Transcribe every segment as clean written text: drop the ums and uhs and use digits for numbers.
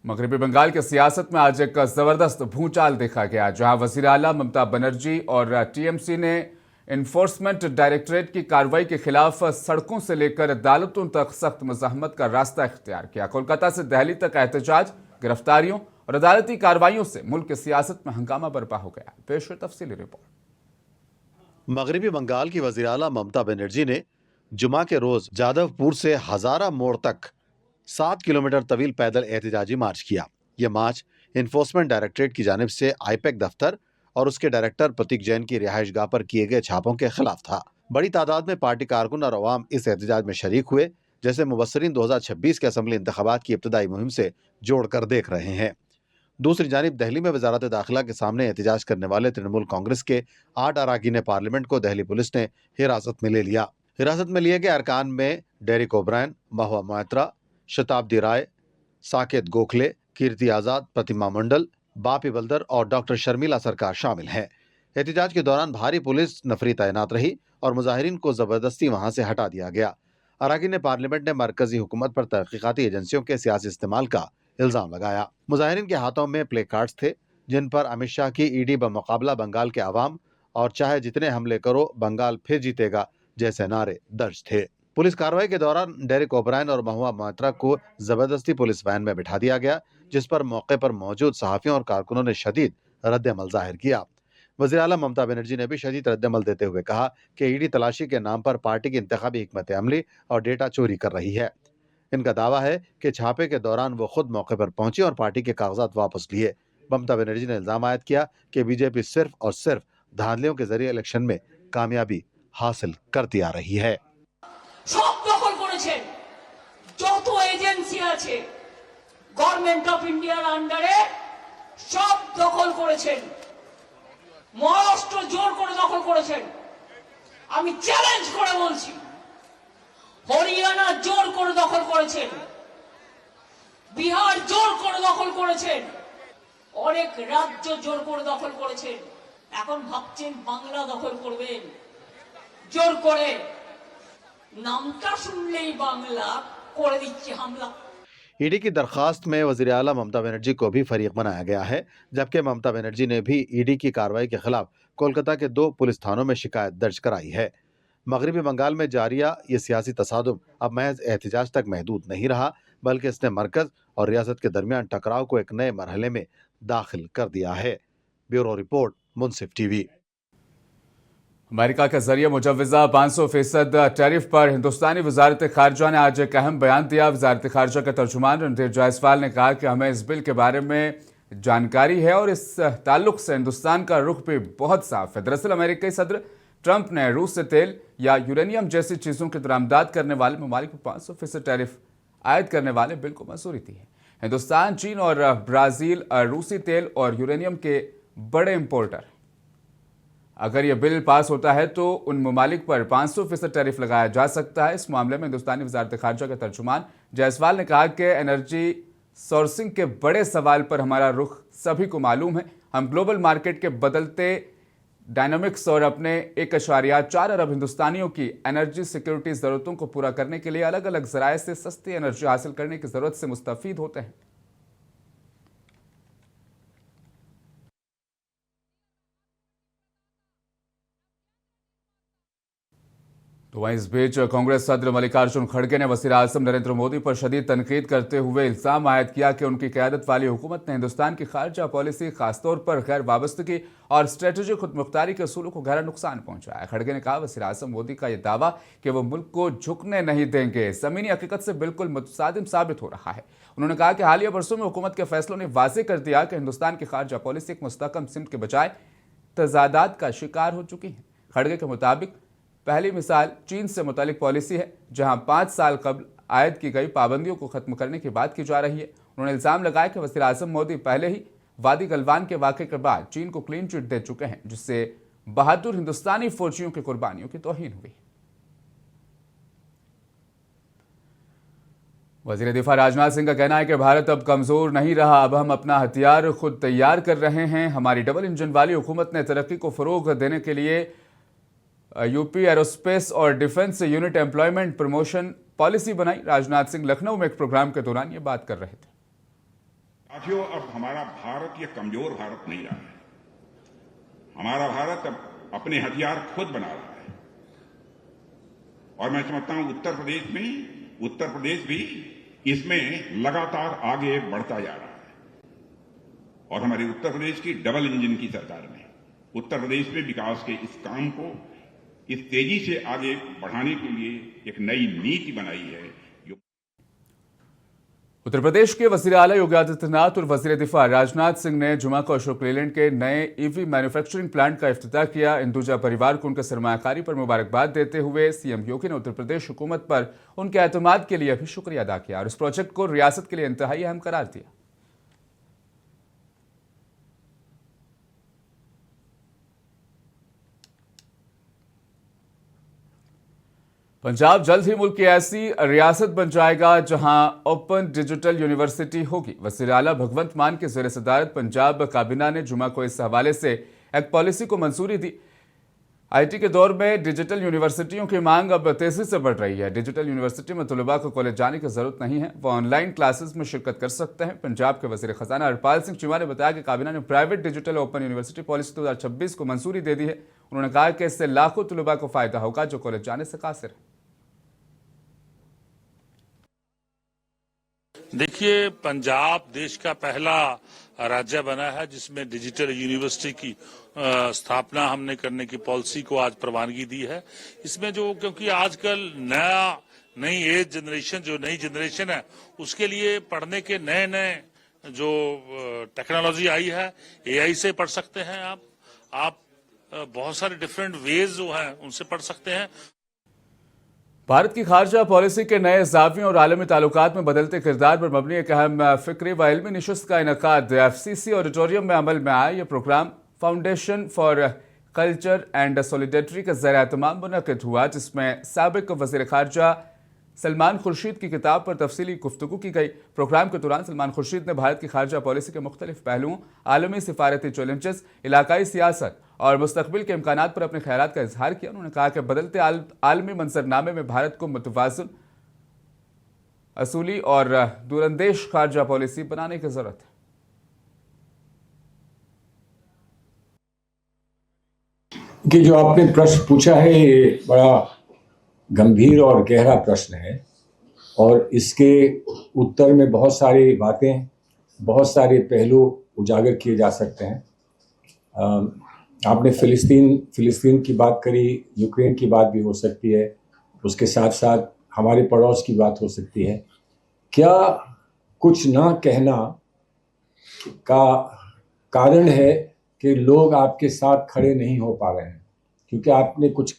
मगरबी बंगाल की सियासत में आज एक जबरदस्त भूचाल देखा गया, जहां वजीर आला ममता बनर्जी और टीएमसी ने इन्फोर्समेंट डायरेक्टरेट की कार्रवाई के खिलाफ सड़कों से लेकर अदालतों तक सख्त मुजाहमत का रास्ता इख्तियार किया। कोलकाता से दिल्ली तक एहतजाज, गिरफ्तारियों और अदालती कार्रवाइयों से मुल्क की सियासत में हंगामा बर्पा हो गया। पेश है तफसीली रिपोर्ट। मगरबी बंगाल की वजीर आला ममता बनर्जी ने जुमा के रोज जादवपुर से हजारा मोड़ तक 7 किलोमीटर तवील पैदल एहतजाजी मार्च किया। यह मार्च इन्फोर्समेंट डायरेक्टरेट की जानिब से आईपैक दफ्तर और उसके डायरेक्टर प्रतीक जैन की रिहाइशगाह पर किए गए छापों के खिलाफ था। बड़ी तादाद में पार्टी कारकुन और अवाम इस एहतजाज में शरीक हुए, जैसे मुबस्सरीन 2026 के असम्बली इंतखाबात की इब्तदाई मुहिम से जोड़कर देख रहे हैं। दूसरी जानिब दिल्ली में वजारत दाखिला के सामने एहतजाज करने वाले तृणमूल कांग्रेस के 8 अरकान पार्लियामेंट को दिल्ली पुलिस ने हिरासत में ले लिया। हिरासत में लिए गए अरकान में डेरिक ओब्रायन, महुआ मोइत्रा, शताब्दी राय, साकेत गोखले, कीर्ति आजाद, प्रतिमा मंडल, बापी बल्दर और डॉक्टर शर्मिला सरकार शामिल हैं। एहतजाज के दौरान भारी पुलिस नफरी तैनात रही और मुजाहिरीन को जबरदस्ती वहां से हटा दिया गया। अरकान पार्लियामेंट ने मरकजी हुकूमत पर तहकीकाती एजेंसियों के सियासी इस्तेमाल का इल्जाम लगाया। मुजाहिरीन के हाथों में प्ले कार्ड्स थे, जिन पर अमित शाह की ईडी बमुकाबला बंगाल के अवाम और चाहे जितने हमले करो बंगाल फिर जीतेगा जैसे नारे दर्ज थे। पुलिस कार्रवाई के दौरान डेरिक ओब्रायन और महुआ मोइत्रा को जबरदस्ती पुलिस वैन में बिठा दिया गया, जिस पर मौके पर मौजूद सहाफियों और कारकुनों ने शदीद रद्द-ए-अमल जाहिर किया। वज़ीर आला ममता बनर्जी ने भी शदीद रद्द-ए-अमल देते हुए कहा कि ईडी तलाशी के नाम पर पार्टी की इंतखाबी हिकमत अमली और डेटा चोरी कर रही है। इनका दावा है कि छापे के दौरान वो खुद मौके पर पहुंची और पार्टी के कागजात वापस लिए। ममता बनर्जी ने इल्जाम आयद किया कि बीजेपी सिर्फ और सिर्फ धांधलियों के जरिए इलेक्शन में कामयाबी हासिल करती आ रही है। সব দখল করেছেন, যত এজেন্সি আছে গভর্নমেন্ট অফ ইন্ডিয়ার আন্ডারে সব দখল করেছেন। মহারাষ্ট্র জোর করে দখল করেছেন। আমি চ্যালেঞ্জ করে বলছি, হরিয়ানা জোর করে দখল করেছেন, বিহার জোর করে দখল করেছেন, অনেক রাজ্য জোর করে দখল করেছেন। এখন ভাবছেন বাংলা দখল করবেন জোর করে। नामता सुनले ही बांग्ला कोड़ दिच्छे हमला। ईडी की दरखास्त में वज़ीर आला ममता बनर्जी को भी फरीक बनाया गया है, जबकि ममता बनर्जी ने भी ईडी की कार्रवाई के खिलाफ कोलकाता के 2 पुलिस थानों में शिकायत दर्ज कराई है। मगरबी बंगाल में जारिया ये सियासी तसादुम अब महज एहतजाज तक महदूद नहीं रहा, बल्कि इसने मरकज और रियासत के दरमियान टकराव को एक नए मरहले में दाखिल कर दिया है। ब्यूरो रिपोर्ट, मुंसिफ टीवी। अमेरिका के जरिए मुजवजा 500% टैरिफ पर हिंदुस्तानी वजारत खारजा ने आज एक अहम बयान दिया। वजारत खारजा के तर्जुमान रणधीर जायसवाल ने कहा कि हमें इस बिल के बारे में जानकारी है और इस ताल्लुक से हिंदुस्तान का रुख भी बहुत साफ है। दरअसल अमेरिकी सदर ट्रंप ने रूस से तेल या यूरेनियम जैसी चीज़ों की दरामदाद करने वाले ममालिक को 500% टैरिफ आयद करने वाले बिल को मंजूरी दी है। हिंदुस्तान, चीन और ब्राज़ील रूसी तेल और यूरेनियम के बड़े इम्पोर्टर। अगर यह बिल पास होता है तो उन ममालिक पर 500% टैरिफ लगाया जा सकता है। इस मामले में हिंदुस्तानी वजारत खारजा के तर्जुमान जायसवाल ने कहा कि एनर्जी सोर्सिंग के बड़े सवाल पर हमारा रुख सभी को मालूम है। हम ग्लोबल मार्केट के बदलते डायनामिक्स और अपने 1.4 अरब हिंदुस्तानियों की एनर्जी सिक्योरिटी ज़रूरतों को पूरा करने के लिए अलग अलग ज़राए से सस्ती एनर्जी हासिल करने की ज़रूरत से मुस्तफ़ीद होते हैं। तो वहीं इस बीच कांग्रेस सदर मल्लिकार्जुन खड़गे ने वज़ीर आज़म नरेंद्र मोदी पर शदीद तनकीद करते हुए इल्ज़ाम आयद किया कि उनकी क़यादत वाली हुकूमत ने हिंदुस्तान की खारजा पॉलिसी, खासतौर पर गैर वाबस्तगी और स्ट्रेटेजिक खुदमुख्तारी के असूलों को गहरा नुकसान पहुंचाया। खड़गे ने कहा, वज़ीर आज़म मोदी का यह दावा कि वो मुल्क को झुकने नहीं देंगे ज़मीनी हकीकत से बिल्कुल मुतसादिम साबित हो रहा है। उन्होंने कहा कि हालिया बरसों में हुकूमत के फैसलों ने वाज़ेह कर दिया कि हिंदुस्तान की खारजा पॉलिसी एक मुस्तहकम सिमत के बजाय तजादात का शिकार हो चुकी है। खड़गे के मुताबिक पहली मिसाल चीन से मुतालिक पॉलिसी है, जहां 5 साल कबल आयद की गई पाबंदियों को खत्म करने की बात की जा रही है। उन्होंने इल्ज़ाम लगाया कि वज़ीर आज़म मोदी पहले ही वादी गलवान के वाक़े के बाद चीन को क्लीन चिट दे चुके हैं, जिससे बहादुर हिंदुस्तानी फौजियों की कुर्बानियों की तौहीन हुई। वज़ीर दिफा राजनाथ सिंह का कहना है कि भारत अब कमज़ोर नहीं रहा, अब हम अपना हथियार खुद तैयार कर रहे हैं। हमारी डबल इंजन वाली हुकूमत ने तरक्की को फ़रोग़ देने के लिए यूपी एरोस्पेस और defence unit employment promotion policy बनाई। राजनाथ सिंह लखनऊ में एक प्रोग्राम के दौरान ये बात कर रहे थे। साथियों, अब हमारा भारत ये कमजोर भारत नहीं रहा है। हमारा भारत अब अपने हथियार खुद बना रहा है और मैं समझता हूं उत्तर प्रदेश भी इसमें लगातार आगे बढ़ता जा रहा है। और हमारे उत्तर प्रदेश की डबल इंजन की सरकार ने उत्तर प्रदेश में विकास के इस काम को इस तेजी से आगे बढ़ाने के लिए एक नई नीति बनाई है। उत्तर प्रदेश के वज़ीर आला योगी आदित्यनाथ और वज़ीर दिफा राजनाथ सिंह ने जुमा को अशोक लेलैंड के नए ईवी मैन्युफैक्चरिंग प्लांट का इफ्तिताह किया। हिंदुजा परिवार को उनके सरमायाकारी पर मुबारकबाद देते हुए सीएम योगी ने उत्तर प्रदेश हुकूमत पर उनके एतमाद के लिए भी शुक्रिया अदा किया और इस प्रोजेक्ट को रियासत के लिए इंतहाई अहम करार दिया। पंजाब जल्द ही मुल्क की ऐसी रियासत बन जाएगा जहां ओपन डिजिटल यूनिवर्सिटी होगी। वज़ीर आला भगवंत मान के ज़ेर सदारत पंजाब काबीना ने जुमा को इस हवाले से एक पॉलिसी को मंजूरी दी। आईटी के दौर में डिजिटल यूनिवर्सिटियों की मांग अब तेजी से बढ़ रही है। डिजिटल यूनिवर्सिटी में तलबा को कॉलेज जाने की जरूरत नहीं है, वो ऑनलाइन क्लासेस में शिरकत कर सकते हैं। पंजाब के वज़ीर खजाना हरपाल सिंह चीमा ने बताया कि काबीना ने private digital open university policy 2026 को मंजूरी दे दी है। उन्होंने कहा कि इससे लाखों तलबा को फायदा होगा जो कॉलेज जाने से कासिर है। देखिए, पंजाब देश का पहला राज्य बना है जिसमें डिजिटल यूनिवर्सिटी की स्थापना हमने करने की पॉलिसी को आज प्रवानगी दी है। इसमें जो क्योंकि आजकल नई जनरेशन है उसके लिए पढ़ने के नए जो टेक्नोलॉजी आई है, एआई से पढ़ सकते हैं आप बहुत सारे डिफरेंट वेज जो हैं उनसे पढ़ सकते हैं। भारत की खारजा पॉलिसी के नए ज़ावियों और आलमी ताल्लुकात में बदलते किरदार पर मबनी एक अहम फ़िक्री व इल्मी नशिस्त का इनेकाद FCC ऑडिटोरियम में अमल में आया। यह program foundation for culture and solidarity के ज़ेर एहतमाम मुनक़िद हुआ, जिसमें साबिक वज़ीर ख़ारजा सलमान खुर्शीद की किताब पर तफसीली गुफ्तगू की गई। प्रोग्राम के दौरान सलमान खुर्शीद ने भारत की खारजा पॉलिसी के मुख्तलिफ पहलुओं, आलमी सिफारती चैलेंजेस, इलाकाई सियासत और मुस्तकबिल के इम्कानात पर अपने ख्यालात का इजहार किया। उन्होंने कहा कि बदलते आलमी मंजरनामे में भारत को मुतवाज़िन, असूली और दूरंदेश खारजा पॉलिसी बनाने की जरूरत है। कि जो आपने प्रश्न पूछा है ये बड़ा गंभीर और गहरा प्रश्न है और इसके उत्तर में बहुत सारी बातें, बहुत सारे पहलू उजागर किए जा सकते हैं। आपने फिलिस्तीन की बात करी, यूक्रेन की बात भी हो सकती है, उसके साथ साथ हमारे पड़ोस की बात हो सकती है। क्या कुछ ना कहना का कारण है कि लोग आपके साथ खड़े नहीं हो पा रहे हैं क्योंकि आपने कुछ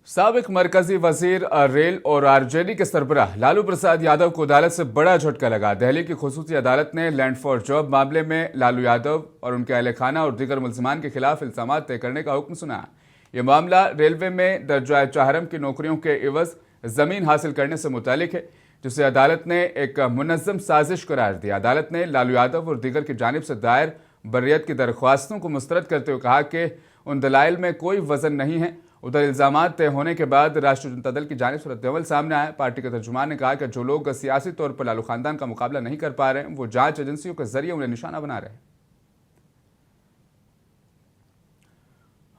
साबिक मरकजी वजीर रेल और आरजेडी के सरबराह लालू प्रसाद यादव को अदालत से बड़ा झटका लगा। दिल्ली की खुसूसी अदालत ने लैंड फॉर जॉब मामले में लालू यादव और उनके अहले खाना और दीगर मुल्जिमान के खिलाफ इल्जाम तय करने का हुक्म सुनाया। यह मामला रेलवे में दर्जा चाहरम की नौकरियों के एवज जमीन हासिल करने से मुतालिक है, जिसे अदालत ने एक मुनज़्ज़म साजिश करार दिया। अदालत ने लालू यादव और दीगर की जानिब से दायर बर्रियत की दरख्वास्तों को मुस्तरद करते हुए कहा कि उन दलाइल में कोई वजन नहीं है। उधर इल्जामात तय होने के बाद राष्ट्रीय जनता दल की जानिब से रद्दअमल सामने आया। पार्टी के तर्जुमान ने कहा कि जो लोग सियासी तौर पर लालू खानदान का मुकाबला नहीं कर पा रहे हैं, वो जांच एजेंसियों के जरिए उन्हें निशाना बना रहे हैं।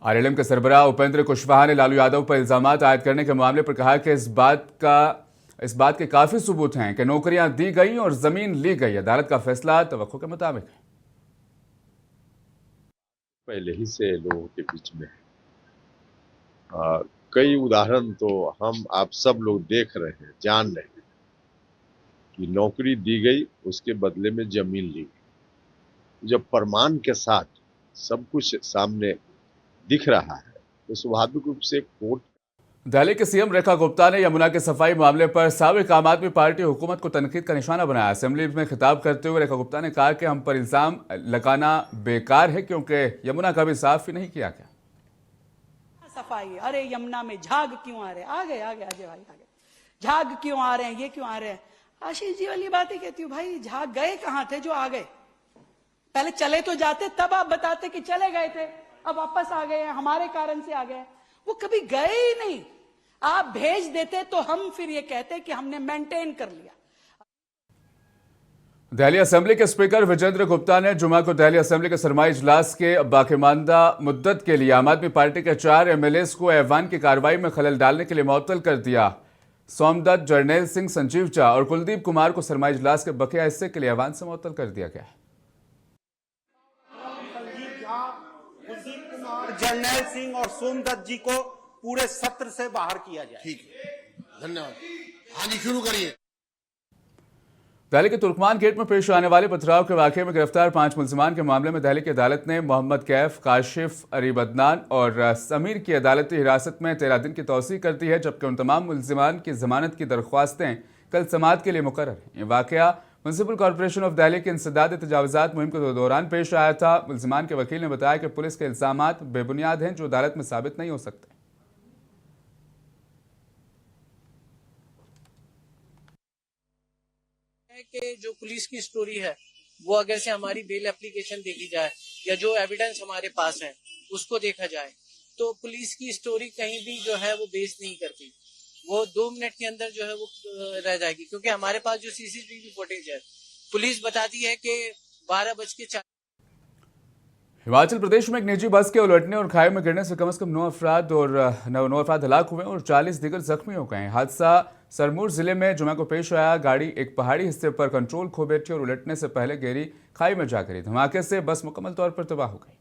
आरएलएम के सरबराह उपेंद्र कुशवाहा ने लालू यादव पर इल्जामात आयद करने के मामले पर कहा कि इस बात के काफी सबूत हैं कि नौकरियां दी गई और जमीन ली गई। अदालत का फैसला तवक्को के मुताबिक है। पहले ही से लोगों के बीच में कई उदाहरण तो हम आप सब लोग देख रहे हैं, जान रहे हैं कि नौकरी दी गई, उसके बदले में जमीन ली गई। जब प्रमाण के साथ सब कुछ सामने दिख रहा है तो स्वाभाविक रूप से कोर्ट। दिल्ली के सीएम रेखा गुप्ता ने यमुना के सफाई मामले पर साबिक आम आदमी पार्टी हुकूमत को तनकीद का निशाना बनाया। असेंबली में खिताब करते हुए रेखा गुप्ता ने कहा कि हम पर इल्जाम लगाना बेकार है क्योंकि यमुना कभी साफ ही नहीं किया गया। सफाई, अरे यमुना में झाग क्यों आ रहे हैं? आ गए अजय भाई आ गए। झाग क्यों आ रहे हैं, ये क्यों आ रहे हैं? आशीष जी वाली बात ही कहती हूँ, भाई झाग गए कहाँ थे जो आ गए? पहले चले तो जाते, तब आप बताते कि चले गए थे, अब वापस आ गए हैं, हमारे कारण से आ गए। वो कभी गए ही नहीं। आप भेज देते तो हम फिर ये कहते कि हमने मेंटेन कर लिया। दिल्ली असेंबली के स्पीकर विजेंद्र गुप्ता ने जुमा को दिल्ली असेंबली के सरमाई इजलास के बाकीमानदा मुद्दत के लिए आम आदमी पार्टी के 4 एमएलएस को ऐवान की कार्रवाई में खलल डालने के लिए मुअत्तल कर दिया। सोमदत्त, जर्नैल सिंह, संजीव झा और कुलदीप कुमार को सरमाई इजलास के बकिया हिस्से के लिए ऐवान से मुअत्तल कर दिया गया। जर्नैल सिंह और सोमदत्त जी को पूरे सत्र से बाहर किया जाए। ठीक है, धन्यवाद। हाँ जी, शुरू करिए। दिल्ली के तुर्कमान गेट में पेश आने वाले पथराव के वाकये में गिरफ्तार 5 मुल्जिमान के मामले में दिल्ली की अदालत ने मोहम्मद कैफ, काशिफ, अरीब अदनान और समीर की अदालती हिरासत में 13 दिन की तौसीह कर दी है, जबकि उन तमाम मुल्जिमान की जमानत की दरख्वास्तें कल समाअत के लिए मुकर्रर हैं। ये वाकया म्युनिसिपल कॉरपोरेशन ऑफ दिल्ली के इंसदाद तजावुज़ात मुहिम के दौरान पेश आया था। मुल्जिमान के वकील ने बताया कि पुलिस के इल्जामात बेबुनियाद हैं जो अदालत में साबित नहीं हो सकते। कि जो पुलिस की स्टोरी है वो अगर से हमारी बेल एप्लीकेशन देखी जाए या जो एविडेंस हमारे पास है उसको देखा जाए तो पुलिस की स्टोरी कहीं भी जो है वो बेस नहीं करती। वो 2 मिनट के अंदर जो है वो रह जाएगी, क्योंकि हमारे पास जो सीसीटीवी फुटेज है पुलिस बताती है कि 12:04। हिमाचल प्रदेश में एक निजी बस के उलटने और खाई में गिरने से कम 9 अफराद हलाक हुए और 40 दीगर जख्मी हो गए। हादसा सरमूर जिले में जुमा को पेश आया। गाड़ी एक पहाड़ी हिस्से पर कंट्रोल खो बैठी और उलटने से पहले गहरी खाई में जा गिरी। धमाके से बस मुकम्मल तौर पर तबाह हो गई।